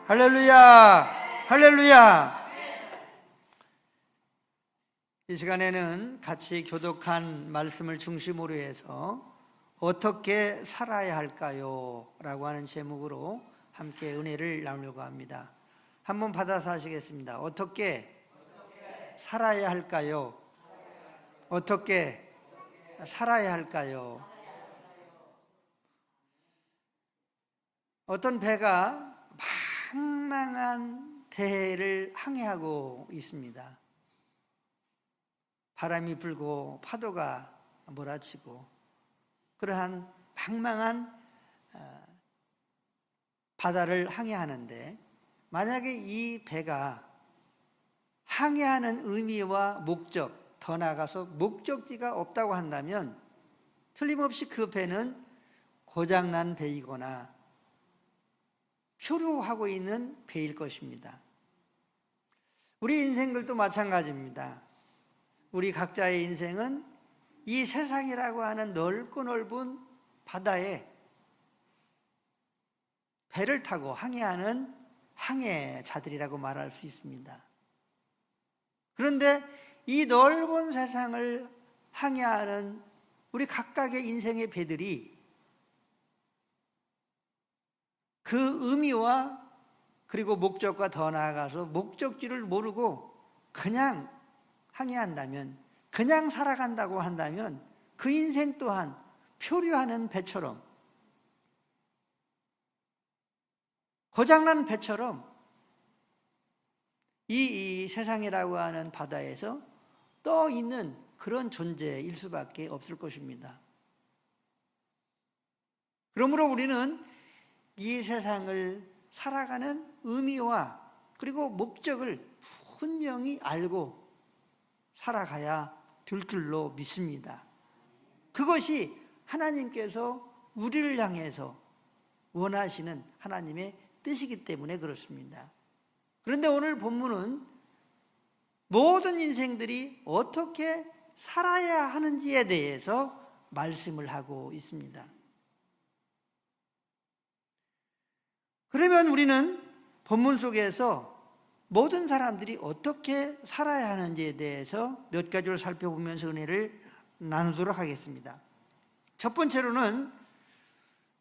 할렐루야! 할렐루야! 이 시간에는 같이 교독한 말씀을 중심으로 해서 어떻게 살아야 할까요? 라고 하는 제목으로 함께 은혜를 나누려고 합니다. 한번 받아서 하시겠습니다. 어떻게 살아야 할까요? 어떻게 살아야 할까요? 어떤 배가 망망한 대해를 항해하고 있습니다. 바람이 불고 파도가 몰아치고 그러한 망망한 바다를 항해하는데, 만약에 이 배가 항해하는 의미와 목적, 더 나아가서 목적지가 없다고 한다면 틀림없이 그 배는 고장난 배이거나 표류하고 있는 배일 것입니다. 우리 인생들도 마찬가지입니다. 우리 각자의 인생은 이 세상이라고 하는 넓고 넓은 바다에 배를 타고 항해하는 항해자들이라고 말할 수 있습니다. 그런데 이 넓은 세상을 항해하는 우리 각각의 인생의 배들이 그 의미와 그리고 목적과 더 나아가서 목적지를 모르고 그냥 항해한다면, 그냥 살아간다고 한다면 그 인생 또한 표류하는 배처럼, 고장난 배처럼 이 세상이라고 하는 바다에서 떠 있는 그런 존재일 수밖에 없을 것입니다. 그러므로 우리는 이 세상을 살아가는 의미와 그리고 목적을 분명히 알고 살아가야 될 줄로 믿습니다. 그것이 하나님께서 우리를 향해서 원하시는 하나님의 뜻이기 때문에 그렇습니다. 그런데 오늘 본문은 모든 인생들이 어떻게 살아야 하는지에 대해서 말씀을 하고 있습니다. 그러면 우리는 본문 속에서 모든 사람들이 어떻게 살아야 하는지에 대해서 몇 가지를 살펴보면서 은혜를 나누도록 하겠습니다. 첫 번째로는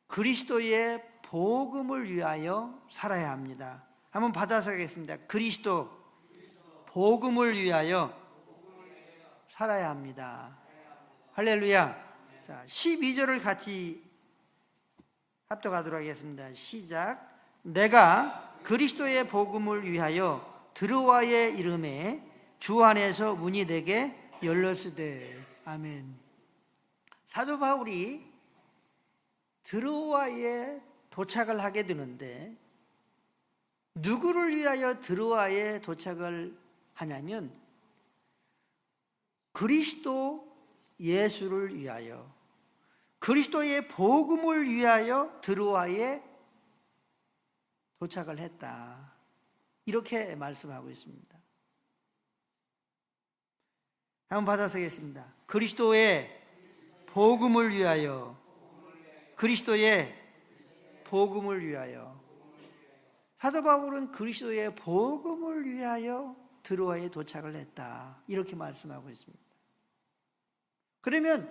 그리스도의 복음을 위하여 살아야 합니다. 한번 받아서 하겠습니다. 그리스도 복음을 위하여 살아야 합니다. 할렐루야. 자, 12절을 같이 합독하도록 하겠습니다. 시작. 내가 그리스도의 복음을 위하여 드로아의 이름에 주 안에서 문이 되게 열렸으되. 아멘. 사도 바울이 드로아에 도착을 하게 되는데, 누구를 위하여 드로아에 도착을 하냐면 그리스도 예수를 위하여, 그리스도의 복음을 위하여 드로아에 도착을 했다. 이렇게 말씀하고 있습니다. 한번 받아서겠습니다. 그리스도의 복음을 위하여, 그리스도의 복음을 위하여. 사도 바울은 그리스도의 복음을 위하여 드로아에 도착을 했다. 이렇게 말씀하고 있습니다. 그러면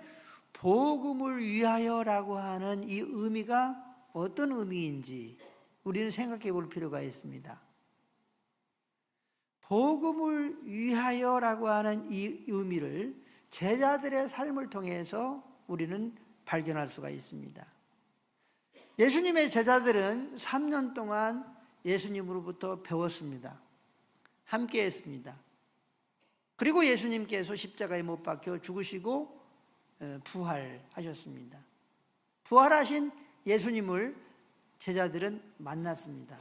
복음을 위하여라고 하는 이 의미가 어떤 의미인지 우리는 생각해 볼 필요가 있습니다. 복음을 위하여라고 하는 이 의미를 제자들의 삶을 통해서 우리는 발견할 수가 있습니다. 예수님의 제자들은 3년 동안 예수님으로부터 배웠습니다. 함께 했습니다. 그리고 예수님께서 십자가에 못 박혀 죽으시고 부활하셨습니다. 부활하신 예수님을 제자들은 만났습니다.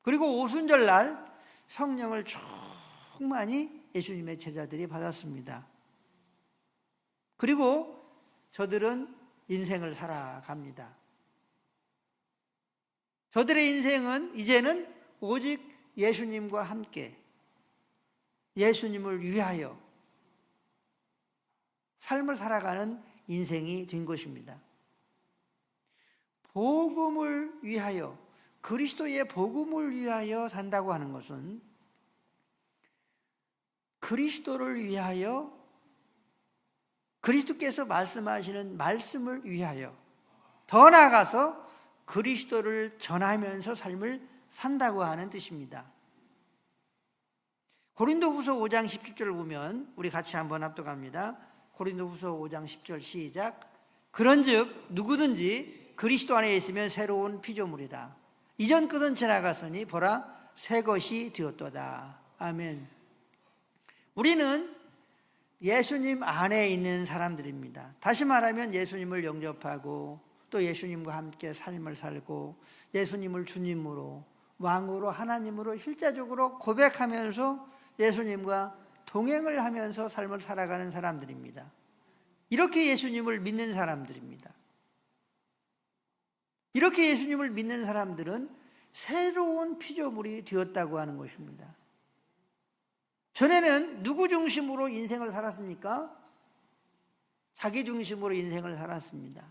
그리고 오순절날 성령을 충만히 예수님의 제자들이 받았습니다. 그리고 저들은 인생을 살아갑니다. 저들의 인생은 이제는 오직 예수님과 함께, 예수님을 위하여 삶을 살아가는 인생이 된 것입니다. 복음을 위하여, 그리스도의 복음을 위하여 산다고 하는 것은 그리스도를 위하여, 그리스도께서 말씀하시는 말씀을 위하여, 더 나아가서 그리스도를 전하면서 삶을 산다고 하는 뜻입니다. 고린도후서 5장 17절을 보면 우리 같이 한번 합독합니다. 고린도후서 5장 10절 시작. 그런즉 누구든지 그리스도 안에 있으면 새로운 피조물이라. 이전 것은 지나갔으니 보라 새 것이 되었도다. 아멘. 우리는 예수님 안에 있는 사람들입니다. 다시 말하면 예수님을 영접하고 또 예수님과 함께 삶을 살고 예수님을 주님으로, 왕으로, 하나님으로 실제적으로 고백하면서 예수님과 동행을 하면서 삶을 살아가는 사람들입니다. 이렇게 예수님을 믿는 사람들입니다. 이렇게 예수님을 믿는 사람들은 새로운 피조물이 되었다고 하는 것입니다. 전에는 누구 중심으로 인생을 살았습니까? 자기 중심으로 인생을 살았습니다.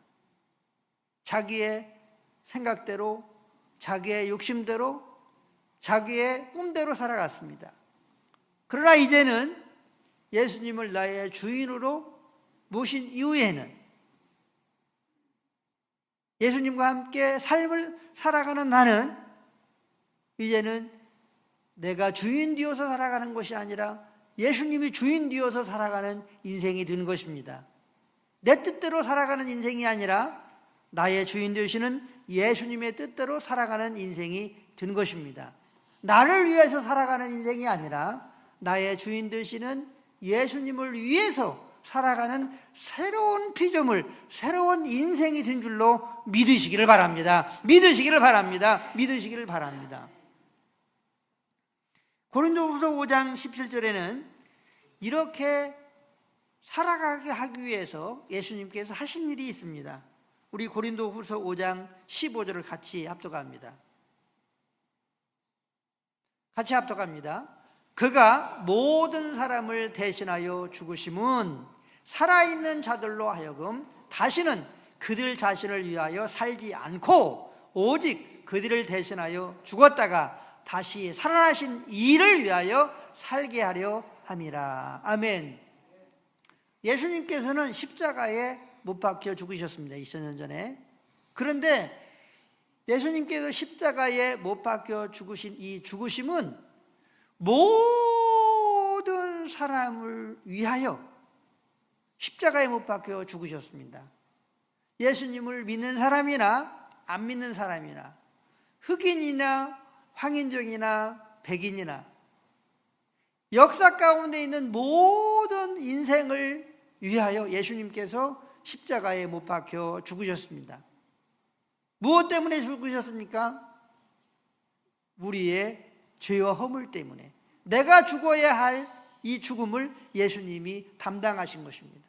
자기의 생각대로, 자기의 욕심대로, 자기의 꿈대로 살아갔습니다. 그러나 이제는 예수님을 나의 주인으로 모신 이후에는 예수님과 함께 삶을 살아가는 나는 이제는 내가 주인 되어서 살아가는 것이 아니라 예수님이 주인 되어서 살아가는 인생이 된 것입니다. 내 뜻대로 살아가는 인생이 아니라 나의 주인 되시는 예수님의 뜻대로 살아가는 인생이 된 것입니다. 나를 위해서 살아가는 인생이 아니라 나의 주인 되시는 예수님을 위해서 살아가는 새로운 피조물, 새로운 인생이 된 줄로 믿으시기를 바랍니다. 믿으시기를 바랍니다. 믿으시기를 바랍니다. 고린도후서 5장 17절에는 이렇게 살아가게 하기 위해서 예수님께서 하신 일이 있습니다. 우리 고린도후서 5장 15절을 같이 합독합니다. 같이 합독합니다. 그가 모든 사람을 대신하여 죽으심은 살아있는 자들로 하여금 다시는 그들 자신을 위하여 살지 않고 오직 그들을 대신하여 죽었다가 다시 살아나신 이를 위하여 살게 하려 함이라. 아멘. 예수님께서는 십자가에 못 박혀 죽으셨습니다. 2000년 전에. 그런데 예수님께서 십자가에 못 박혀 죽으신 이 죽으심은 모든 사람을 위하여 십자가에 못 박혀 죽으셨습니다. 예수님을 믿는 사람이나 안 믿는 사람이나 흑인이나 황인종이나 백인이나 역사 가운데 있는 모든 인생을 위하여 예수님께서 십자가에 못 박혀 죽으셨습니다. 무엇 때문에 죽으셨습니까? 우리의 죄와 허물 때문에. 내가 죽어야 할 이 죽음을 예수님이 담당하신 것입니다.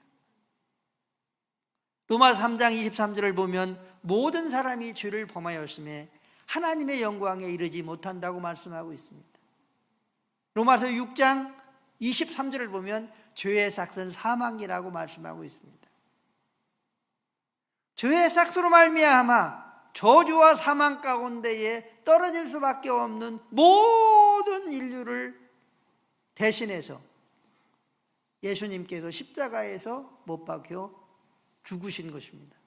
로마서 3장 23절을 보면 모든 사람이 죄를 범하였음에 하나님의 영광에 이르지 못한다고 말씀하고 있습니다. 로마서 6장 23절을 보면 죄의 삭은 사망이라고 말씀하고 있습니다. 죄의 삭으로 말미암아 저주와 사망 가운데에 떨어질 수밖에 없는 모든 인류를 대신해서 예수님께서 십자가에서 못 박혀 죽으신 것입니다.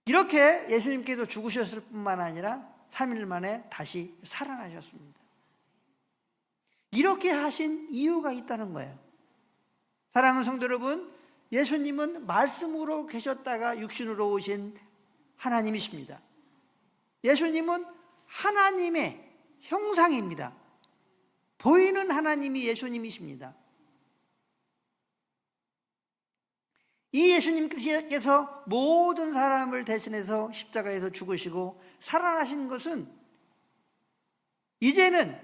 이렇게 예수님께서 죽으셨을 뿐만 아니라 3일 만에 다시 살아나셨습니다. 이렇게 하신 이유가 있다는 거예요. 사랑하는 성도 여러분, 예수님은 말씀으로 계셨다가 육신으로 오신 하나님이십니다. 예수님은 하나님의 형상입니다. 보이는 하나님이 예수님이십니다. 이 예수님께서 모든 사람을 대신해서 십자가에서 죽으시고 살아나신 것은 이제는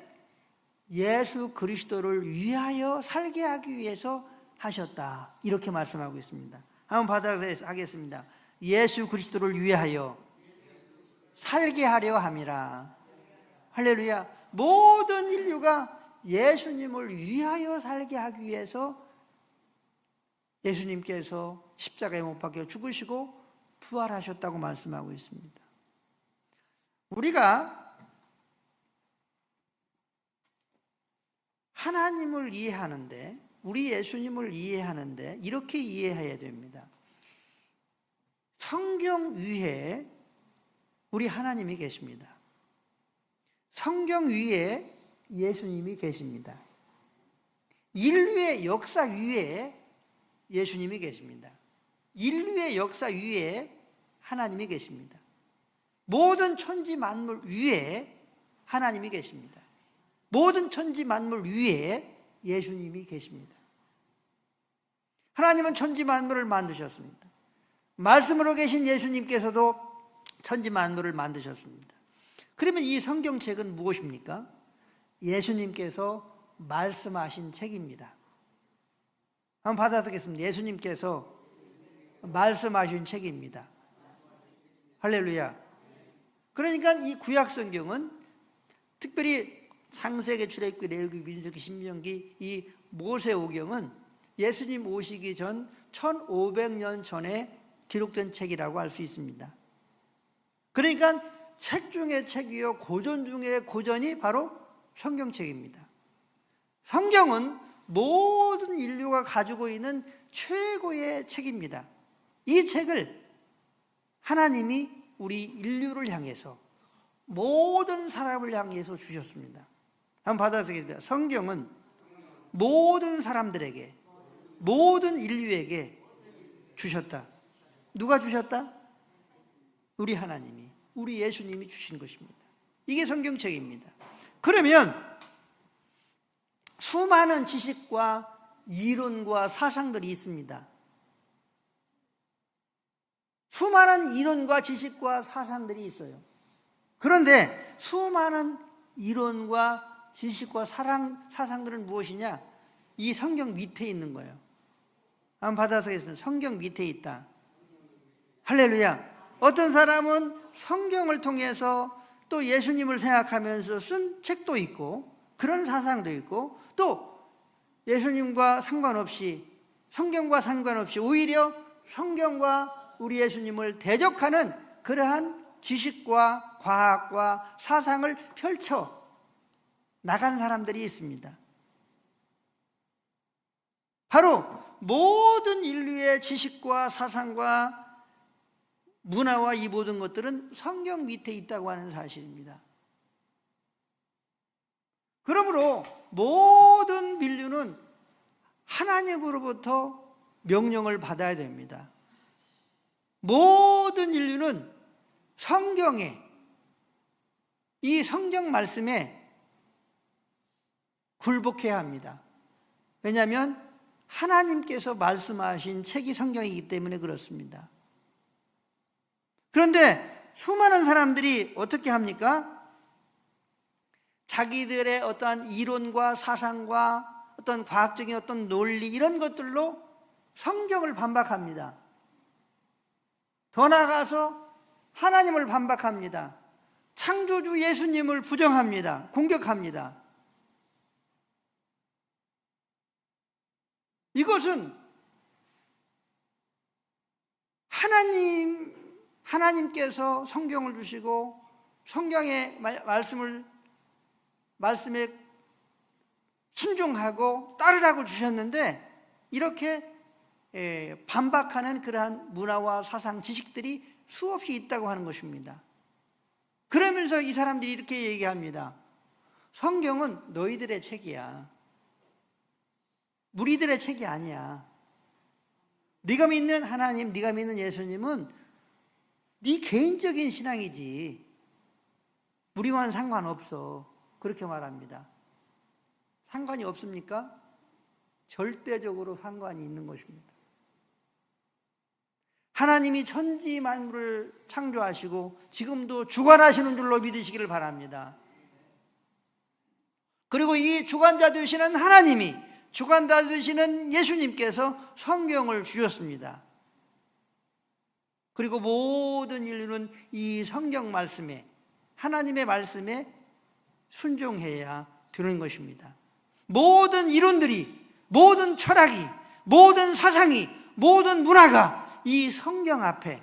예수 그리스도를 위하여 살게 하기 위해서 하셨다. 이렇게 말씀하고 있습니다. 한번 받아보겠습니다. 예수 그리스도를 위하여 살게 하려 함이라. 할렐루야. 모든 인류가 예수님을 위하여 살게 하기 위해서 예수님께서 십자가에 못 박혀 죽으시고 부활하셨다고 말씀하고 있습니다. 우리가 하나님을 이해하는데, 우리 예수님을 이해하는데 이렇게 이해해야 됩니다. 성경 위에 우리 하나님이 계십니다. 성경 위에 예수님이 계십니다. 인류의 역사 위에 예수님이 계십니다. 인류의 역사 위에 하나님이 계십니다. 모든 천지 만물 위에 하나님이 계십니다. 모든 천지 만물 위에 예수님이 계십니다. 하나님은 천지 만물을 만드셨습니다. 말씀으로 계신 예수님께서도 천지 만물을 만드셨습니다. 그러면 이 성경책은 무엇입니까? 예수님께서 말씀하신 책입니다. 한번 받아듣겠습니다. 예수님께서 말씀하신 책입니다. 할렐루야. 그러니까 이 구약 성경은 특별히 창세기, 출애굽기, 레위기, 민수기, 신명기, 이 모세오경은 예수님 오시기 전 1500년 전에 기록된 책이라고 할 수 있습니다. 그러니까 책 중에 책이요 고전 중에 고전이 바로 성경책입니다. 성경은 모든 인류가 가지고 있는 최고의 책입니다. 이 책을 하나님이 우리 인류를 향해서, 모든 사람을 향해서 주셨습니다. 한번 받아보겠습니다. 성경은 모든 사람들에게, 모든 인류에게 주셨다. 누가 주셨다? 우리 하나님이, 우리 예수님이 주신 것입니다. 이게 성경책입니다. 그러면 수많은 지식과 이론과 사상들이 있습니다. 수많은 이론과 지식과 사상들이 있어요. 그런데 수많은 이론과 지식과 사상들은 무엇이냐? 이 성경 밑에 있는 거예요. 한번 받아서 하겠습니다. 성경 밑에 있다. 할렐루야. 어떤 사람은 성경을 통해서 또 예수님을 생각하면서 쓴 책도 있고, 그런 사상도 있고, 또 예수님과 상관없이, 성경과 상관없이 오히려 성경과 우리 예수님을 대적하는 그러한 지식과 과학과 사상을 펼쳐 나간 사람들이 있습니다. 바로 모든 인류의 지식과 사상과 문화와 이 모든 것들은 성경 밑에 있다고 하는 사실입니다. 그러므로 모든 인류는 하나님으로부터 명령을 받아야 됩니다. 모든 인류는 성경에, 이 성경 말씀에 굴복해야 합니다. 왜냐하면 하나님께서 말씀하신 책이 성경이기 때문에 그렇습니다. 그런데 수많은 사람들이 어떻게 합니까? 자기들의 어떠한 이론과 사상과 어떤 과학적인 어떤 논리, 이런 것들로 성경을 반박합니다. 더 나아가서 하나님을 반박합니다. 창조주 예수님을 부정합니다. 공격합니다. 이것은 하나님께서 성경을 주시고 성경의 말씀에 순종하고 따르라고 주셨는데, 이렇게 반박하는 그러한 문화와 사상, 지식들이 수없이 있다고 하는 것입니다. 그러면서 이 사람들이 이렇게 얘기합니다. 성경은 너희들의 책이야. 우리들의 책이 아니야. 네가 믿는 하나님, 네가 믿는 예수님은 네 개인적인 신앙이지 우리와는 상관없어. 그렇게 말합니다. 상관이 없습니까? 절대적으로 상관이 있는 것입니다. 하나님이 천지 만물을 창조하시고 지금도 주관하시는 줄로 믿으시기를 바랍니다. 그리고 이 주관자 되시는 하나님이, 주관자 되시는 예수님께서 성경을 주셨습니다. 그리고 모든 인류는 이 성경 말씀에, 하나님의 말씀에 순종해야 되는 것입니다. 모든 이론들이, 모든 철학이, 모든 사상이, 모든 문화가 이 성경 앞에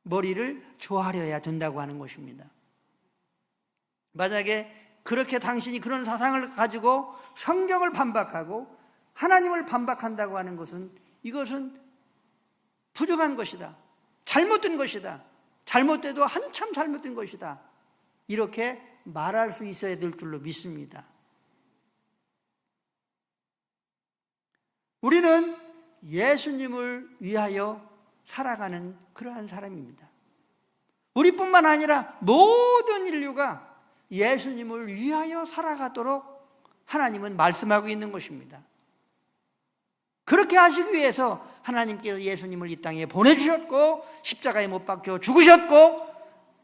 머리를 조아려야 된다고 하는 것입니다. 만약에 그렇게 당신이 그런 사상을 가지고 성경을 반박하고 하나님을 반박한다고 하는 것은 이것은 부족한 것이다. 잘못된 것이다. 잘못돼도 한참 잘못된 것이다. 이렇게 말할 수 있어야 될 줄로 믿습니다. 우리는 예수님을 위하여 살아가는 그러한 사람입니다. 우리뿐만 아니라 모든 인류가 예수님을 위하여 살아가도록 하나님은 말씀하고 있는 것입니다. 그렇게 하시기 위해서 하나님께서 예수님을 이 땅에 보내주셨고 십자가에 못 박혀 죽으셨고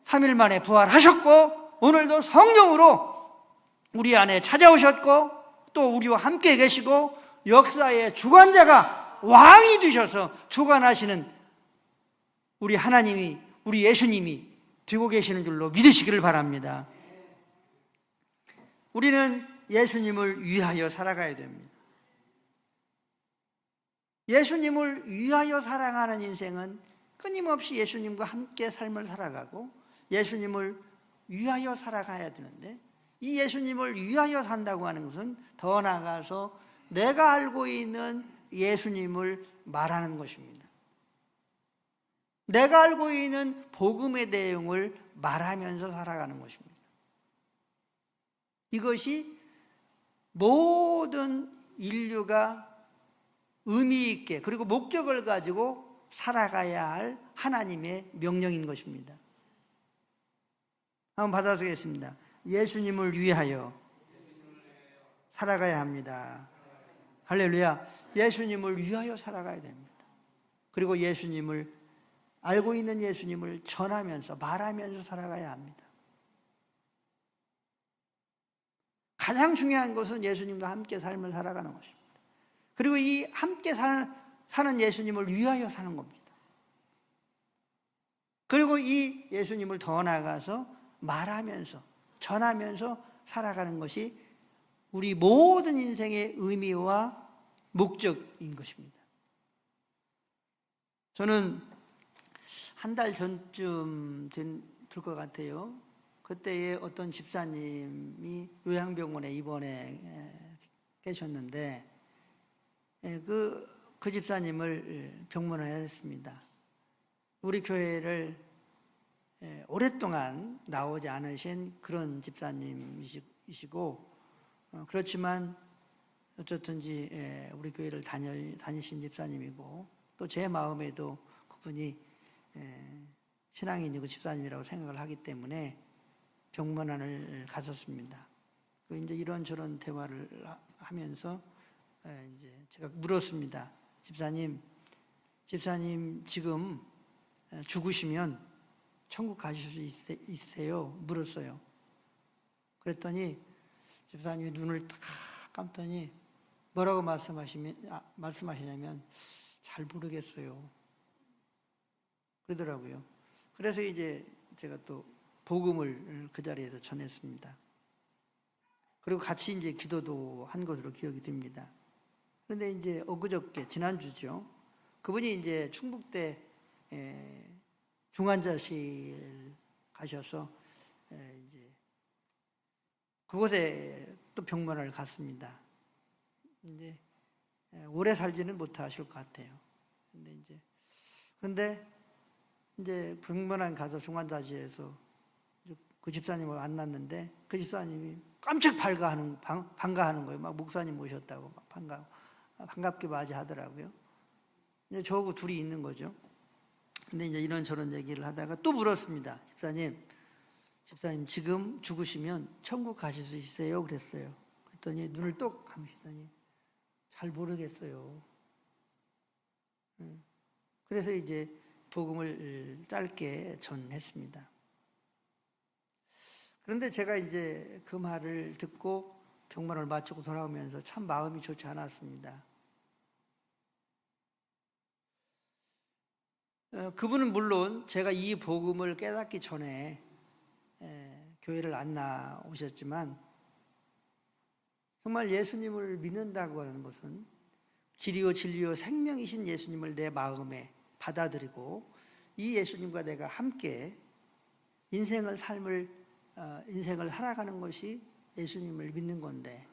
3일 만에 부활하셨고 오늘도 성령으로 우리 안에 찾아오셨고 또 우리와 함께 계시고 역사의 주관자가 왕이 되셔서 주관하시는 우리 하나님이, 우리 예수님이 되고 계시는 줄로 믿으시기를 바랍니다. 우리는 예수님을 위하여 살아가야 됩니다. 예수님을 위하여 살아가는 인생은 끊임없이 예수님과 함께 삶을 살아가고 예수님을 위하여 살아가야 되는데 이 예수님을 위하여 산다고 하는 것은 더 나아가서 내가 알고 있는 예수님을 말하는 것입니다. 내가 알고 있는 복음의 내용을 말하면서 살아가는 것입니다. 이것이 모든 인류가 의미 있게 그리고 목적을 가지고 살아가야 할 하나님의 명령인 것입니다. 한번 받아보겠습니다. 예수님을 위하여 살아가야 합니다. 할렐루야. 예수님을 위하여 살아가야 됩니다. 그리고 예수님을 알고 있는 예수님을 전하면서 말하면서 살아가야 합니다. 가장 중요한 것은 예수님과 함께 삶을 살아가는 것입니다. 그리고 이 함께 사는 예수님을 위하여 사는 겁니다. 그리고 이 예수님을 더 나아가서 말하면서 전하면서 살아가는 것이 우리 모든 인생의 의미와 목적인 것입니다. 저는 한 달 전쯤 될 것 같아요. 그때에 어떤 집사님이 요양병원에 입원해 계셨는데 그 집사님을 병문안했습니다. 우리 교회를 오랫동안 나오지 않으신 그런 집사님이시고 그렇지만 어쨌든지 우리 교회를 다니신 집사님이고 또 제 마음에도 그분이 신앙이 있는 그 집사님이라고 생각을 하기 때문에 병문안을 갔었습니다. 그리고 이제 이런저런 대화를 하면서 이제 제가 물었습니다. 집사님 지금 죽으시면 천국 가실 수 있으세요? 물었어요. 그랬더니 집사님이 눈을 딱 감더니 뭐라고 말씀하시냐면 잘 모르겠어요. 그러더라고요. 그래서 이제 제가 또 복음을 그 자리에서 전했습니다. 그리고 같이 이제 기도도 한 것으로 기억이 됩니다. 그런데 이제 엊그저께 지난주죠. 그분이 이제 충북대 중환자실 가셔서 이제 그곳에 또 병문안을 갔습니다. 이제 오래 살지는 못하실 것 같아요. 그런데 이제 병문안 가서 중환자실에서 그 집사님을 만났는데 그 집사님이 깜짝 반가하는 거예요. 막 목사님 모셨다고 막 반갑게 맞이하더라고요. 이제 저하고 둘이 있는 거죠. 근데 이제 이런저런 얘기를 하다가 또 물었습니다. 집사님 지금 죽으시면 천국 가실 수 있어요? 그랬어요. 그랬더니 눈을 똑 감으시더니 잘 모르겠어요. 그래서 이제 복음을 짧게 전했습니다. 그런데 제가 이제 그 말을 듣고 병문안을 마치고 돌아오면서 참 마음이 좋지 않았습니다. 그분은 물론 제가 이 복음을 깨닫기 전에 교회를 안 나오셨지만 정말 예수님을 믿는다고 하는 것은 길이요 진리요 생명이신 예수님을 내 마음에 받아들이고 이 예수님과 내가 함께 인생을 살아가는 것이 예수님을 믿는 건데,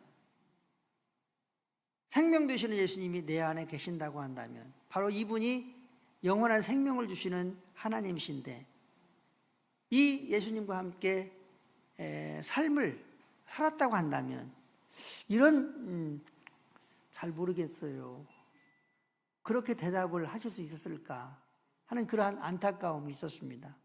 생명 되시는 예수님이 내 안에 계신다고 한다면 바로 이분이 영원한 생명을 주시는 하나님이신데, 이 예수님과 함께 삶을 살았다고 한다면 이런 잘 모르겠어요, 그렇게 대답을 하실 수 있었을까 하는 그러한 안타까움이 있었습니다.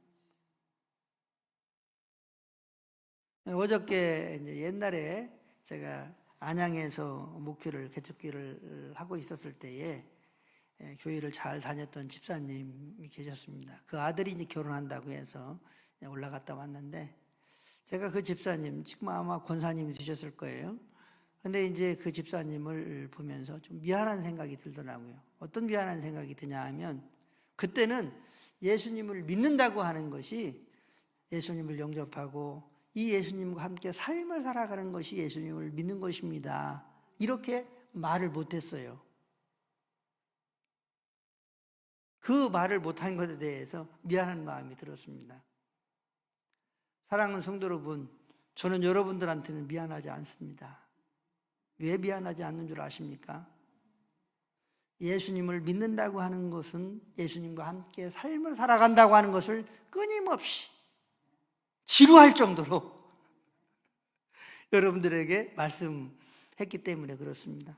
어저께 옛날에 제가 안양에서 목회를, 개척기를 하고 있었을 때에 교회를 잘 다녔던 집사님이 계셨습니다. 그 아들이 이제 결혼한다고 해서 올라갔다 왔는데, 제가 그 집사님, 지금 아마 권사님이 되셨을 거예요. 근데 이제 그 집사님을 보면서 좀 미안한 생각이 들더라고요. 어떤 미안한 생각이 드냐 하면, 그때는 예수님을 믿는다고 하는 것이, 예수님을 영접하고 이 예수님과 함께 삶을 살아가는 것이 예수님을 믿는 것입니다, 이렇게 말을 못했어요. 그 말을 못한 것에 대해서 미안한 마음이 들었습니다. 사랑하는 성도 여러분, 저는 여러분들한테는 미안하지 않습니다. 왜 미안하지 않는 줄 아십니까? 예수님을 믿는다고 하는 것은 예수님과 함께 삶을 살아간다고 하는 것을 끊임없이 지루할 정도로 여러분들에게 말씀했기 때문에 그렇습니다.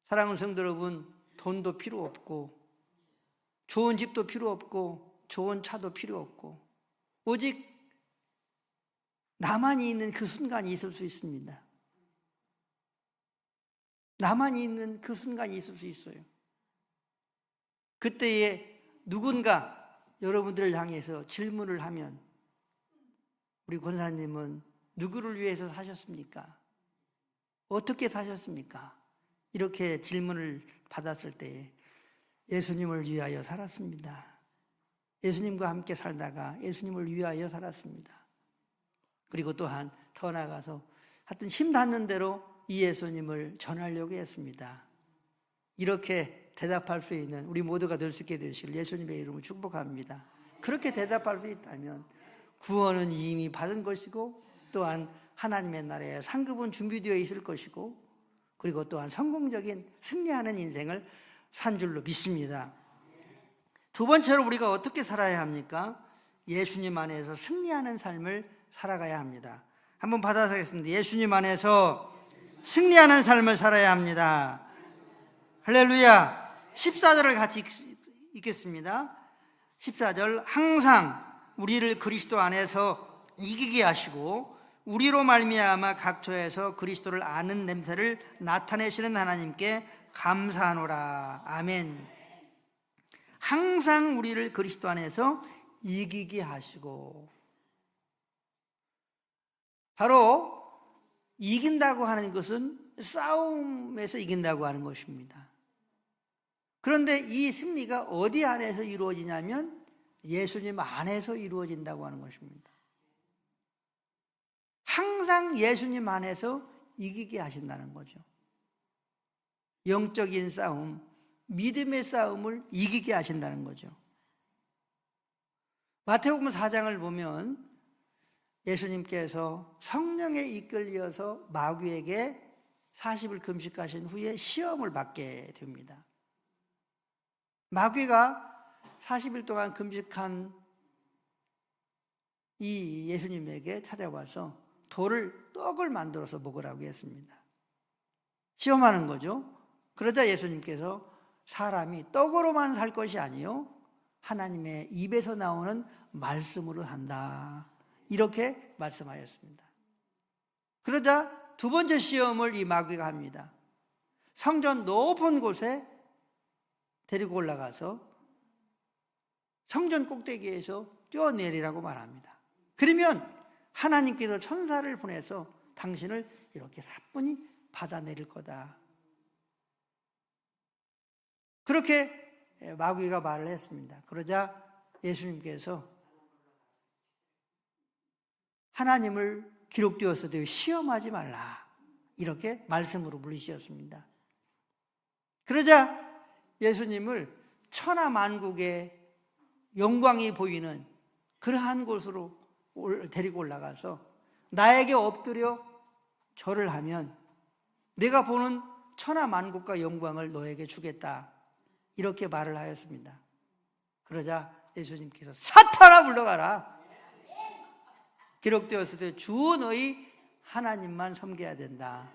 사랑하는 성도 여러분, 돈도 필요 없고 좋은 집도 필요 없고 좋은 차도 필요 없고, 오직 나만이 있는 그 순간이 있을 수 있습니다. 나만이 있는 그 순간이 있을 수 있어요. 그때에 누군가 여러분들을 향해서 질문을 하면, 우리 권사님은 누구를 위해서 사셨습니까? 어떻게 사셨습니까? 이렇게 질문을 받았을 때 예수님을 위하여 살았습니다. 예수님과 함께 살다가 예수님을 위하여 살았습니다. 그리고 또한 더 나아가서 하여튼 힘 닿는 대로 이 예수님을 전하려고 했습니다. 이렇게 대답할 수 있는 우리 모두가 될 수 있게 되시길 예수님의 이름으로 축복합니다. 그렇게 대답할 수 있다면 구원은 이미 받은 것이고, 또한 하나님의 나라에 상급은 준비되어 있을 것이고, 그리고 또한 성공적인 승리하는 인생을 산 줄로 믿습니다. 두 번째로 우리가 어떻게 살아야 합니까? 예수님 안에서 승리하는 삶을 살아가야 합니다. 한번 받아서 하겠습니다. 예수님 안에서 승리하는 삶을 살아야 합니다. 할렐루야. 14절을 같이 읽겠습니다. 14절, 항상 우리를 그리스도 안에서 이기게 하시고 우리로 말미암아 각처에서 그리스도를 아는 냄새를 나타내시는 하나님께 감사하노라. 아멘. 항상 우리를 그리스도 안에서 이기게 하시고, 바로 이긴다고 하는 것은 싸움에서 이긴다고 하는 것입니다. 그런데 이 승리가 어디 안에서 이루어지냐면 예수님 안에서 이루어진다고 하는 것입니다. 항상 예수님 안에서 이기게 하신다는 거죠. 영적인 싸움, 믿음의 싸움을 이기게 하신다는 거죠. 마태복음 4장을 보면 예수님께서 성령에 이끌려서 마귀에게 40일 금식하신 후에 시험을 받게 됩니다. 마귀가 40일 동안 금식한 이 예수님에게 찾아와서 떡을 만들어서 먹으라고 했습니다. 시험하는 거죠. 그러자 예수님께서 사람이 떡으로만 살 것이 아니요 하나님의 입에서 나오는 말씀으로 산다, 이렇게 말씀하였습니다. 그러자 두 번째 시험을 이 마귀가 합니다. 성전 높은 곳에 데리고 올라가서 성전 꼭대기에서 뛰어내리라고 말합니다. 그러면 하나님께서 천사를 보내서 당신을 이렇게 사뿐히 받아내릴 거다, 그렇게 마귀가 말을 했습니다. 그러자 예수님께서 하나님을 기록되었으되 시험하지 말라, 이렇게 말씀으로 물리셨습니다. 그러자 예수님을 천하만국의 영광이 보이는 그러한 곳으로 데리고 올라가서 나에게 엎드려 절을 하면 내가 보는 천하 만국과 영광을 너에게 주겠다, 이렇게 말을 하였습니다. 그러자 예수님께서 사탄아 물러가라, 기록되었을 때 주 너희 하나님만 섬겨야 된다,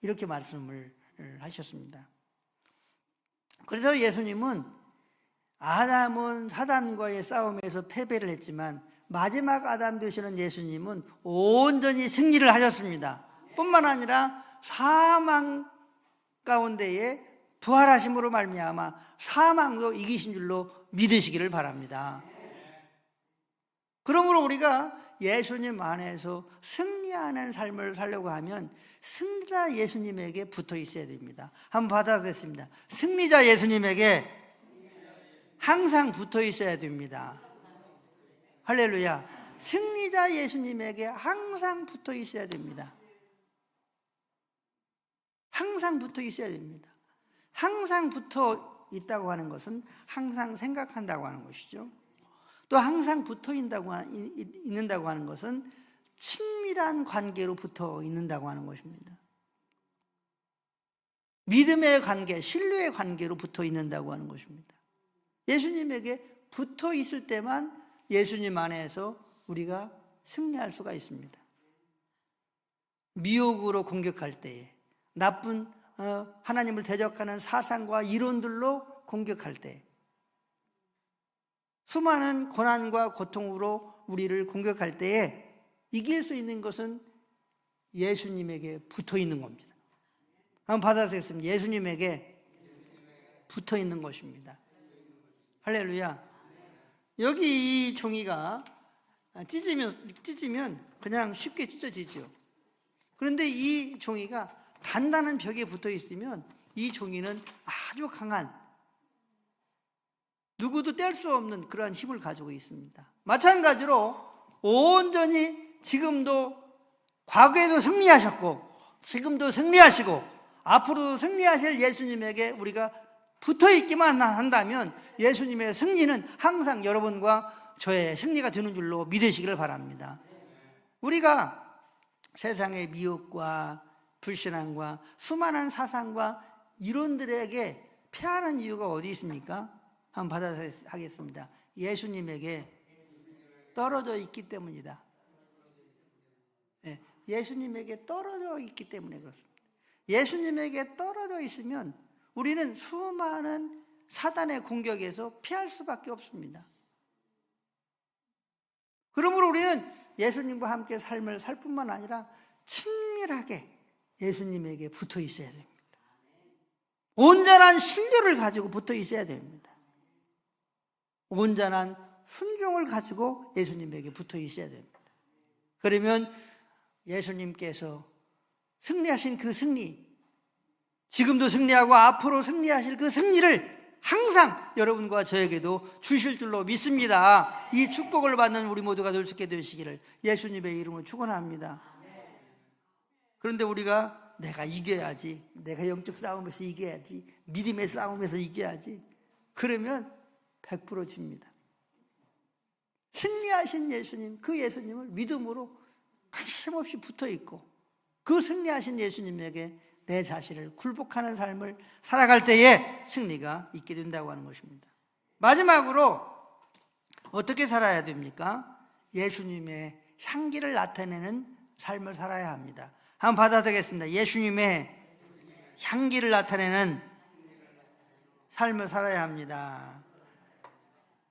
이렇게 말씀을 하셨습니다. 그래서 예수님은 아담은 사단과의 싸움에서 패배를 했지만 마지막 아담 되시는 예수님은 온전히 승리를 하셨습니다. 뿐만 아니라 사망 가운데에 부활하심으로 말미암아 사망도 이기신 줄로 믿으시기를 바랍니다. 그러므로 우리가 예수님 안에서 승리하는 삶을 살려고 하면 승리자 예수님에게 붙어 있어야 됩니다. 한번 받아보겠습니다. 승리자 예수님에게 항상 붙어 있어야 됩니다. 할렐루야. 승리자 예수님에게 항상 붙어 있어야 됩니다. 항상 붙어 있어야 됩니다. 항상 붙어 있다고 하는 것은 항상 생각한다고 하는 것이죠. 또 항상 붙어 있는다고 하는 것은 친밀한 관계로 붙어 있는다고 하는 것입니다. 믿음의 관계, 신뢰의 관계로 붙어 있는다고 하는 것입니다. 예수님에게 붙어 있을 때만 예수님 안에서 우리가 승리할 수가 있습니다. 미혹으로 공격할 때에, 나쁜 하나님을 대적하는 사상과 이론들로 공격할 때, 수많은 고난과 고통으로 우리를 공격할 때에 이길 수 있는 것은 예수님에게 붙어 있는 겁니다. 한번 받아보겠습니다. 예수님에게 붙어 있는 것입니다. 할렐루야. 여기 이 종이가 찢으면 그냥 쉽게 찢어지죠. 그런데 이 종이가 단단한 벽에 붙어 있으면 이 종이는 아주 강한, 누구도 뗄 수 없는 그러한 힘을 가지고 있습니다. 마찬가지로 온전히 지금도, 과거에도 승리하셨고 지금도 승리하시고 앞으로도 승리하실 예수님에게 우리가 붙어 있기만 한다면 예수님의 승리는 항상 여러분과 저의 승리가 되는 줄로 믿으시기를 바랍니다. 우리가 세상의 미혹과 불신앙과 수많은 사상과 이론들에게 패하는 이유가 어디 있습니까? 한번 받아하겠습니다. 예수님에게 떨어져 있기 때문이다. 네, 예수님에게 떨어져 있기 때문에 그렇습니다. 예수님에게 떨어져 있으면 우리는 수많은 사단의 공격에서 피할 수밖에 없습니다. 그러므로 우리는 예수님과 함께 삶을 살 뿐만 아니라 친밀하게 예수님에게 붙어 있어야 됩니다. 온전한 신뢰를 가지고 붙어 있어야 됩니다. 온전한 순종을 가지고 예수님에게 붙어 있어야 됩니다. 그러면 예수님께서 승리하신 그 승리, 지금도 승리하고 앞으로 승리하실 그 승리를 항상 여러분과 저에게도 주실 줄로 믿습니다. 이 축복을 받는 우리 모두가 될 수 있게 되시기를 예수님의 이름으로 축원합니다. 그런데 우리가 내가 이겨야지, 내가 영적 싸움에서 이겨야지, 믿음의 싸움에서 이겨야지, 그러면 100% 집니다. 승리하신 예수님, 그 예수님을 믿음으로 관심없이 붙어 있고 그 승리하신 예수님에게 내 자신을 굴복하는 삶을 살아갈 때에 승리가 있게 된다고 하는 것입니다. 마지막으로 어떻게 살아야 됩니까? 예수님의 향기를 나타내는 삶을 살아야 합니다. 한번 받아들이겠습니다. 예수님의 향기를 나타내는 삶을 살아야 합니다.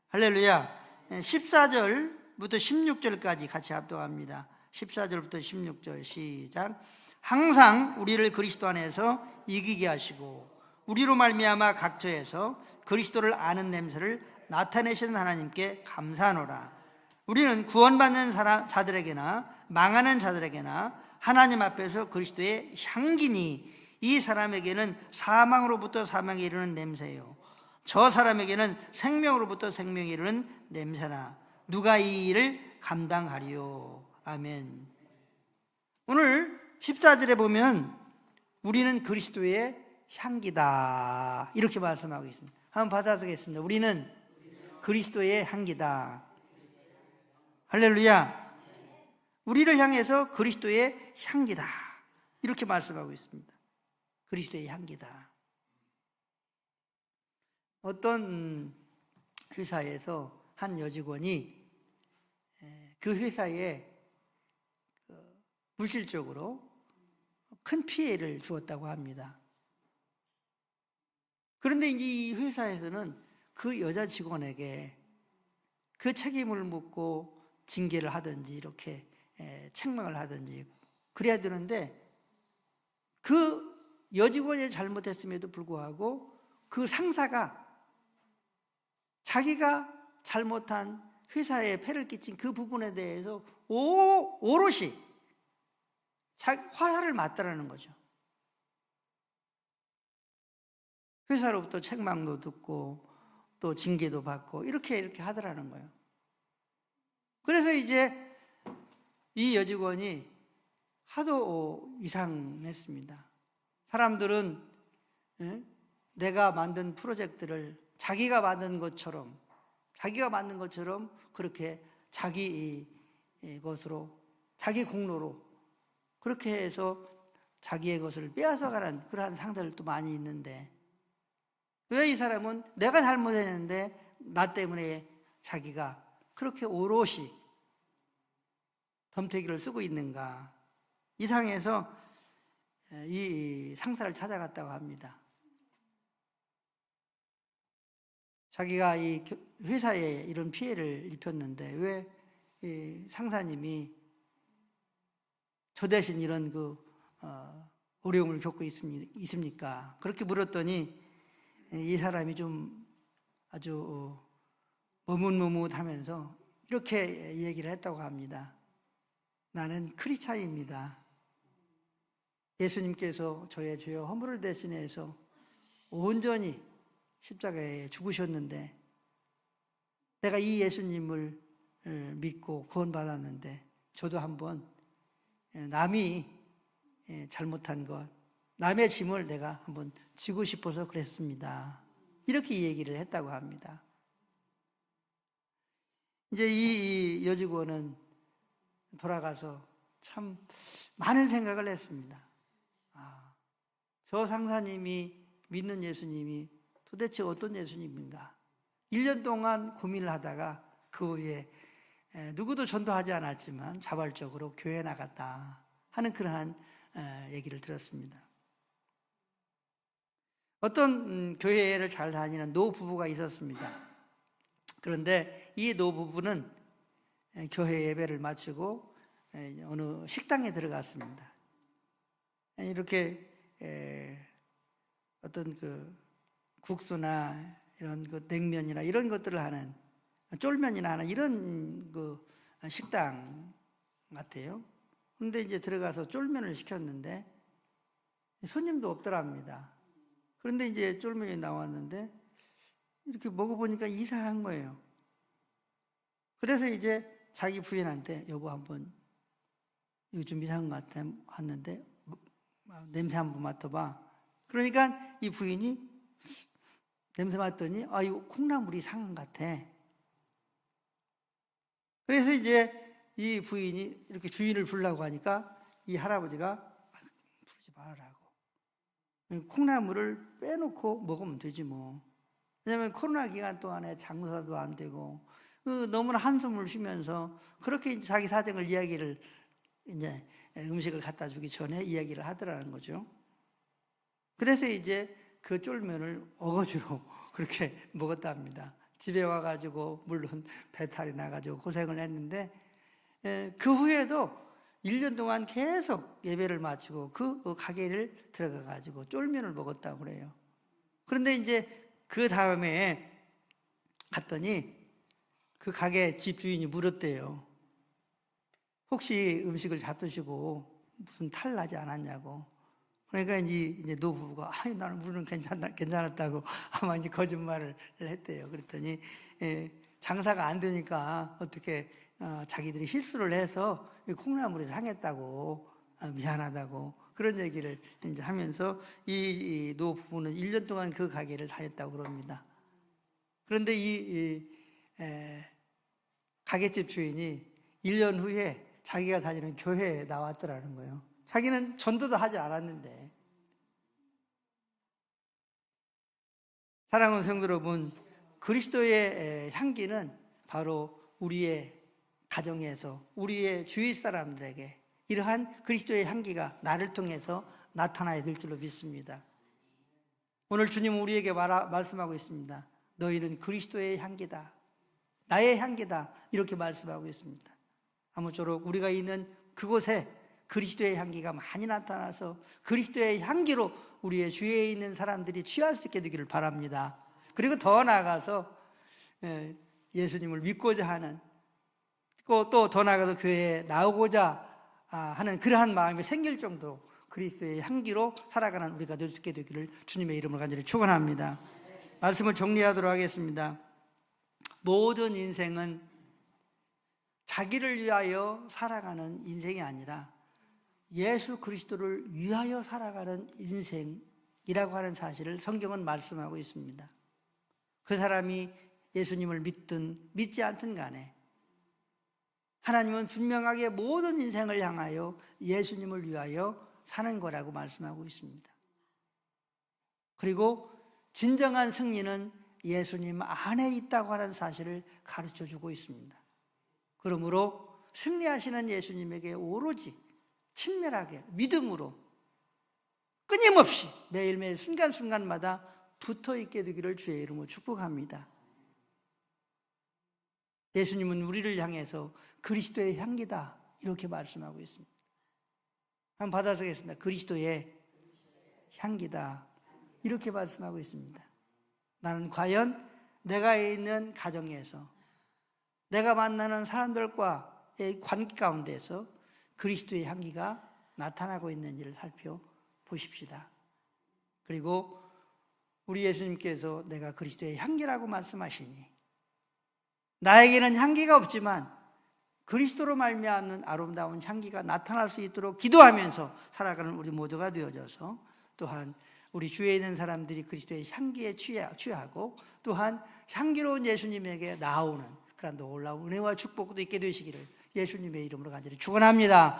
할렐루야. 14절부터 16절까지 같이 합독합니다. 14절부터 16절 시작. 항상 우리를 그리스도 안에서 이기게 하시고 우리로 말미암아 각처에서 그리스도를 아는 냄새를 나타내시는 하나님께 감사하노라. 우리는 구원받는 자들에게나 망하는 자들에게나 하나님 앞에서 그리스도의 향기니 이 사람에게는 사망으로부터 사망에 이르는 냄새요, 저 사람에게는 생명으로부터 생명에 이르는 냄새나 누가 이 일을 감당하리요. 아멘. 오늘 14절에 보면 우리는 그리스도의 향기다 이렇게 말씀하고 있습니다. 한번 받아보겠습니다. 우리는 그리스도의 향기다. 할렐루야. 우리를 향해서 그리스도의 향기다. 이렇게 말씀하고 있습니다. 그리스도의 향기다. 어떤 회사에서 한 여직원이 그 회사에 물질적으로 큰 피해를 주었다고 합니다. 그런데 이제 이 회사에서는 그 여자 직원에게 그 책임을 묻고 징계를 하든지 이렇게 책망을 하든지 그래야 되는데, 그 여직원이 잘못했음에도 불구하고 그 상사가 자기가 잘못한 회사에 폐를 끼친 그 부분에 대해서 오롯이 화살을 맞다라는 거죠. 회사로부터 책망도 듣고 또 징계도 받고 이렇게 하더라는 거예요. 그래서 이제 이 여직원이 하도 이상했습니다. 사람들은 내가 만든 프로젝트를 자기가 만든 것처럼 그렇게 자기 것으로, 자기 공로로 그렇게 해서 자기의 것을 빼앗아가는 그러한 상대들도 많이 있는데, 왜 이 사람은 내가 잘못했는데 나 때문에 자기가 그렇게 오롯이 덤태기를 쓰고 있는가? 이상해서 이 상사를 찾아갔다고 합니다. 자기가 이 회사에 이런 피해를 입혔는데 왜 이 상사님이 저 대신 이런 어려움을 겪고 있습니까? 그렇게 물었더니 이 사람이 좀 아주 머뭇머뭇하면서 이렇게 얘기를 했다고 합니다. 나는 크리스찬입니다. 예수님께서 저의 죄와 허물을 대신해서 온전히 십자가에 죽으셨는데, 내가 이 예수님을 믿고 구원받았는데 저도 한번 남이 잘못한 것, 남의 짐을 내가 한번 지고 싶어서 그랬습니다. 이렇게 얘기를 했다고 합니다. 이제 이 여직원은 돌아가서 참 많은 생각을 했습니다. 저 상사님이 믿는 예수님이 도대체 어떤 예수님인가? 1년 동안 고민을 하다가 그 후에 누구도 전도하지 않았지만 자발적으로 교회에 나갔다 하는 그러한 얘기를 들었습니다. 어떤 교회를 잘 다니는 노부부가 있었습니다. 그런데 이 노부부는 교회 예배를 마치고 어느 식당에 들어갔습니다. 이렇게 어떤 국수나 이런 냉면이나 이런 것들을 하는, 쫄면이나 하는 이런 식당 같아요. 그런데 이제 들어가서 쫄면을 시켰는데 손님도 없더랍니다. 그런데 이제 쫄면이 나왔는데 이렇게 먹어보니까 이상한 거예요. 그래서 이제 자기 부인한테 여보 한번 이거 좀 이상한 것 같아 하는데 냄새 한번 맡아봐. 그러니까 이 부인이 냄새 맡더니 이거 콩나물이 상한 것 같아. 그래서 이제 이 부인이 이렇게 주인을 부르려고 하니까 이 할아버지가 부르지 말라고. 콩나물을 빼놓고 먹으면 되지 뭐. 왜냐하면 코로나 기간 동안에 장사도 안 되고 너무나 한숨을 쉬면서 그렇게 자기 사정을 이야기를 이제 음식을 갖다 주기 전에 이야기를 하더라는 거죠. 그래서 이제 그 쫄면을 어거지로 그렇게 먹었답니다. 집에 와가지고 물론 배탈이 나가지고 고생을 했는데 그 후에도 1년 동안 계속 예배를 마치고 그 가게를 들어가가지고 쫄면을 먹었다고 그래요. 그런데 이제 그 다음에 갔더니 그 가게 집주인이 물었대요. 혹시 음식을 잡수시고 무슨 탈 나지 않았냐고. 그러니까 이제 노부부가 나는 물은 괜찮았다고 아마 이제 거짓말을 했대요. 그랬더니 장사가 안 되니까 어떻게 자기들이 실수를 해서 콩나물이 상했다고 미안하다고 그런 얘기를 이제 하면서 이 노부부는 1년 동안 그 가게를 다녔다고 그럽니다. 그런데 이 가게집 주인이 1년 후에 자기가 다니는 교회에 나왔더라는 거예요. 자기는 전도도 하지 않았는데. 사랑하는 성도 여러분, 그리스도의 향기는 바로 우리의 가정에서 우리의 주위 사람들에게 이러한 그리스도의 향기가 나를 통해서 나타나야 될 줄로 믿습니다. 오늘 주님은 우리에게 말씀하고 있습니다. 너희는 그리스도의 향기다, 나의 향기다, 이렇게 말씀하고 있습니다. 아무쪼록 우리가 있는 그곳에 그리스도의 향기가 많이 나타나서 그리스도의 향기로 우리의 주위에 있는 사람들이 취할 수 있게 되기를 바랍니다. 그리고 더 나아가서 예수님을 믿고자 하는, 또 더 나아가서 교회에 나오고자 하는 그러한 마음이 생길 정도로 그리스도의 향기로 살아가는 우리가 될 수 있게 되기를 주님의 이름으로 간절히 축원합니다. 말씀을 정리하도록 하겠습니다. 모든 인생은 자기를 위하여 살아가는 인생이 아니라 예수 그리스도를 위하여 살아가는 인생이라고 하는 사실을 성경은 말씀하고 있습니다. 그 사람이 예수님을 믿든 믿지 않든 간에 하나님은 분명하게 모든 인생을 향하여 예수님을 위하여 사는 거라고 말씀하고 있습니다. 그리고 진정한 승리는 예수님 안에 있다고 하는 사실을 가르쳐 주고 있습니다. 그러므로 승리하시는 예수님에게 오로지 친밀하게 믿음으로 끊임없이 매일매일 순간순간마다 붙어있게 되기를 주의 이름으로 축복합니다. 예수님은 우리를 향해서 그리스도의 향기다 이렇게 말씀하고 있습니다. 한번 받아서겠습니다. 그리스도의 향기다 이렇게 말씀하고 있습니다. 나는 과연 내가 있는 가정에서 내가 만나는 사람들과의 관계 가운데서 그리스도의 향기가 나타나고 있는지를 살펴보십시다. 그리고 우리 예수님께서 내가 그리스도의 향기라고 말씀하시니 나에게는 향기가 없지만 그리스도로 말미암는 아름다운 향기가 나타날 수 있도록 기도하면서 살아가는 우리 모두가 되어져서 또한 우리 주위에 있는 사람들이 그리스도의 향기에 취하고 또한 향기로운 예수님에게 나오는 그런 놀라운 은혜와 축복도 있게 되시기를 예수님의 이름으로 간절히 축원합니다.